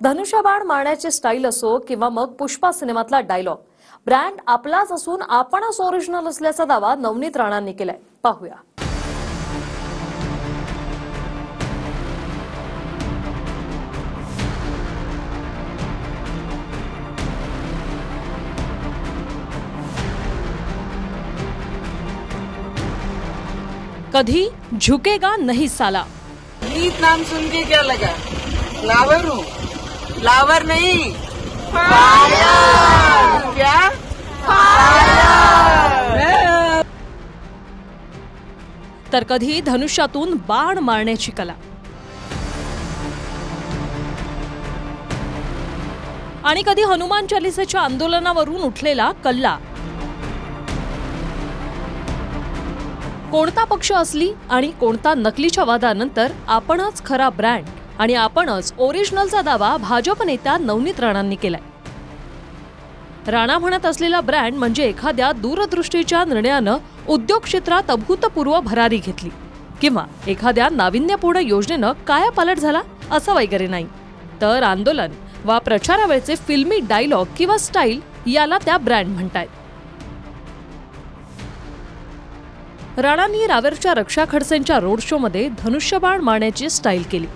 धनुष्यबाण मारण्याची स्टाईल असो किंवा मग पुष्पा सिनेमातला डायलॉग, ब्रँड आपलाच असून आपणच ओरिजिनल असल्याचा दावा नवनीत राणांनी केलाय. पाहूया. कधी झुकेगा नहीं साला. नीत नाम सुन के क्या लगा? फ्लावर हूँ, फ्लावर नहीं फायर. क्या फायर. तर कधी धनुष्यातून बाण मारण्याची कला आणि कधी हनुमान चालिसेच्या आंदोलनावरून उठलेला कल्ला. कोणता पक्ष असली आणि कोणता नकलीच्या वादानंतर आपणच खरा ब्रँड आणि आपणच ओरिजिनलचा दावा भाजप नेत्या नवनीत राणांनी केलाय. राणा म्हणत असलेला ब्रँड म्हणजे एखाद्या दूरदृष्टीच्या निर्णयानं उद्योग क्षेत्रात अभूतपूर्व भरारी घेतली किंवा एखाद्या नाविन्यपूर्ण योजनेनं कायापालट झाला असं वगैरे नाही, तर आंदोलन वा प्रचारावेळचे फिल्मी डायलॉग किंवा स्टाईल याला त्या ब्रँड म्हणतायत. राणांनी रावेरच्या रक्षा खडसेंच्या रोड शो मध्ये धनुष्यबाण मारण्याची स्टाईल केली.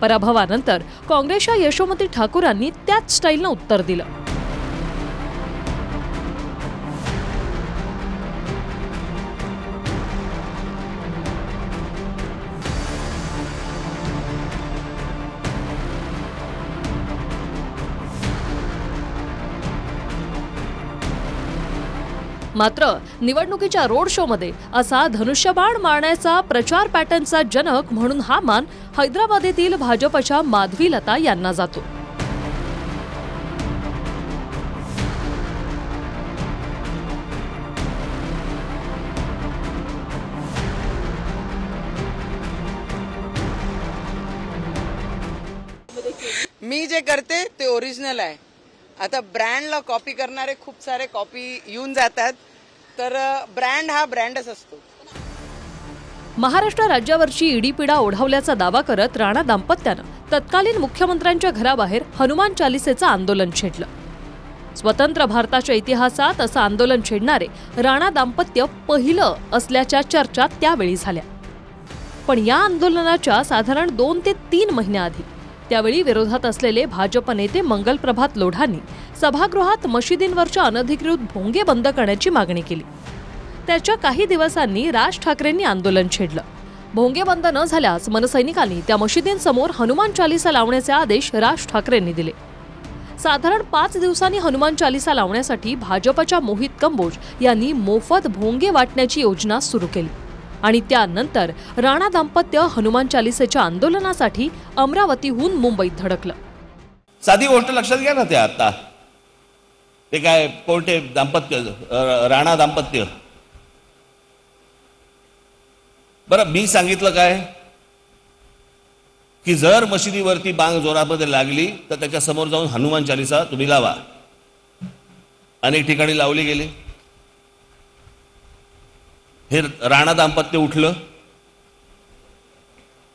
पराभवानंतर काँग्रेसच्या यशोमती ठाकूरांनी त्याच स्टाईलनं उत्तर दिलं. मात्र निवडणुकीच्या रोड शो मध्ये असा धनुष्यबाण मारण्याचा प्रचार पॅटर्नचा जनक म्हणून हा मान हैदराबाद येथील भाजपच्या माधवी लता यांना जातो. मी जे करते ते ओरिजिनल आहे. आता ब्रँडला कॉपी करणारे खूप सारे कॉपी येऊन जातात, तर ब्रँड हा ब्रँडच असतो. महाराष्ट्र राज्यावरची इडीपीडा ओढवल्याचा दावा करत राणा दाम्पत्यानं तत्कालीन मुख्यमंत्र्यांच्या घराबाहेर हनुमान चालिसेचं आंदोलन छेडलं. स्वतंत्र भारताच्या इतिहासात असं आंदोलन छेडणारे राणा दाम्पत्य पहिलं असल्याच्या चर्चा त्यावेळी झाल्या. पण या आंदोलनाच्या साधारण 2 ते 3 महिन्याआधी त्यावेळी विरोधात असलेले भाजप नेते मंगलप्रभात लोढांनी सभागृहात मशिदींवरच्या अनधिकृत भोंगे बंद करण्याची मागणी केली. त्याच्या काही दिवसांनी राज ठाकरेंनी आंदोलन छेडलं. भोंगे बंद न झाल्यास मनसैनिकांनी त्या मशिदींसमोर हनुमान चालिसा लावण्याचे आदेश राज ठाकरेंनी दिले. साधारण 5 दिवसांनी हनुमान चालिसा लावण्यासाठी भाजपच्या मोहित कंबोज यांनी मोफत भोंगे वाटण्याची योजना सुरू केली आणि त्यानंतर राणा दाम्पत्य हनुमान चालिसेच्या आंदोलनासाठी अमरावतीहून मुंबईत धडकलं. साधी गोष्ट लक्षात घ्या ना, ते आता ते काय कोणते दाम्पत्य, राणा दाम्पत्य. बरं, मी सांगितलं काय की जर मशिदीवरती बांग जोरामध्ये लागली तर त्याच्या समोर जाऊन हनुमान चालिसा तुम्ही लावा. अनेक ठिकाणी लावली गेली. हे राणा दाम्पत्य उठलं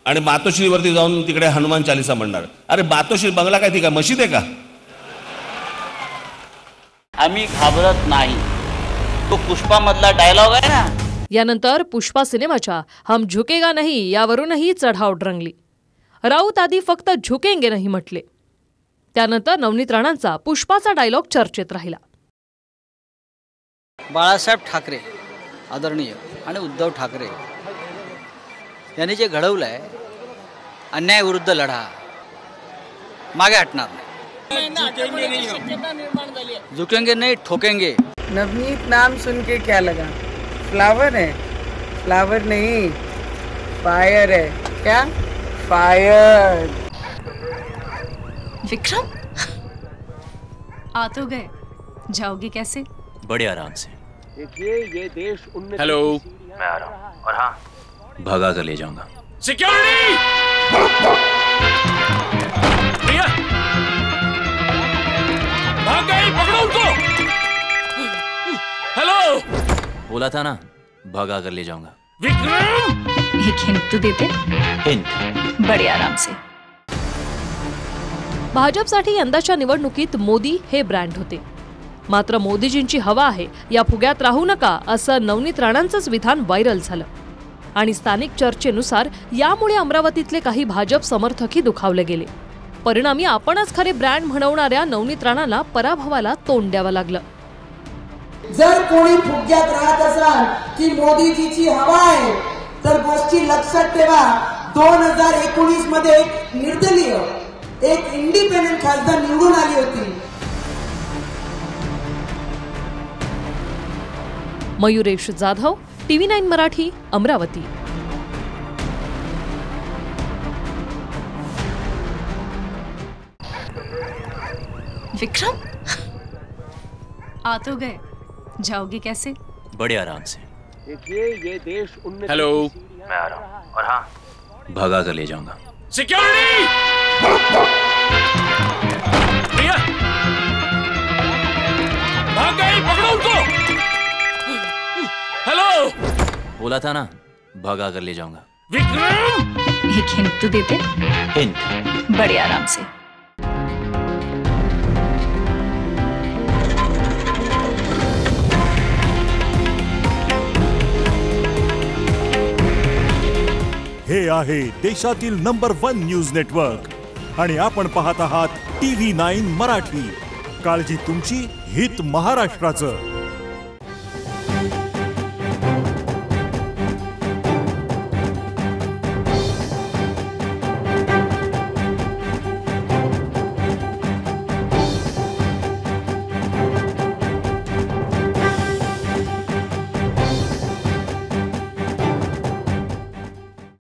आणि मातोश्रीवरती जाऊन तिकडे हनुमान चालिसा म्हणणार. अरे मातोश्री बंगला काय, ती काय मशीद आहे का? आम्ही घाबरत नाही, तो पुष्पा मधला डायलॉग आहे ना. यानंतर पुष्पा सिनेमाच्या हम झुकेगा नहीं यावरूनही चढाव रंगली. राऊत आधी फक्त झुकेंगे नाही म्हटले. त्यानंतर नवनीत राणांचा पुष्पाचा डायलॉग चर्चेत राहिला. बाळासाहेब ठाकरे आदरणीय आणि उद्धव ठाकरे यांनी जे घडवलंय, अन्यायाविरुद्ध लढा, मागे हटणार नाही. झुकेंगे नहीं ठोकेंगे. नवनीत नाम सुन के क्या लगा? फ्लावर है, फ्लावर नहीं फायर है. क्या फायर. विक्रम आ तो गए, जाओगे कैसे? बड़े आराम से. ये देश हेलो, मैं आ रहा हूँ. और हाँ, भगा कर ले जाऊंगा. सिक्योरिटी. भैया भाग गई, पकड़ो उनको. हेलो, बोला था ना, भगा कर ले जाऊंगा। विक्रम! एक हिंट तो देते, हिंट? बड़े आराम से। भाजपसाठी यंदाच्या निवडणुकीत मोदी हे ब्रँड होते. मात्र मोदीजींची हवा आहे, या फुग्यात राहू नका, असं नवनीत राणांचंच विधान व्हायरल झालं. आणि स्थानिक चर्चेनुसार यामुळे अमरावतीतले काही भाजप समर्थकही दुखावले गेले. परिणामी आपणच खरे ब्रँड म्हणवणाऱ्या नवनीत राणाला पराभवाला तोंड द्यावं लागलं. जर कोणी फुग्यात राहत असाल की मोदीजीची हवा आहे, तर गोष्टी लक्षात ठेवा. 2019 मध्ये एक निर्दलीय, एक इंडिपेंडेंट खासदार निवडून आली होती. मयुरेश जाधव, TV9 मराठी, अमरावती. विक्रम, आ तो गए, जाओगे कैसे? बड़े आराम से। देखिए ये देश 19 हेलो, मैं आ रहा हूँ, और हाँ, भगा कर ले जाऊंगा। सिक्योरिटी! प्रिया! भाग गई, पकड़ो उनको! हेलो! बोला था ना, भगा कर ले जाऊंगा। विक्रम! एक हिंट तो देते, हिंट? बड़े आराम से। हे आहे देशातील नंबर 1 न्यूज नेटवर्क आणि आपण पाहत आहात TV9 मराठी. काळजी तुमची, हित महाराष्ट्राचं.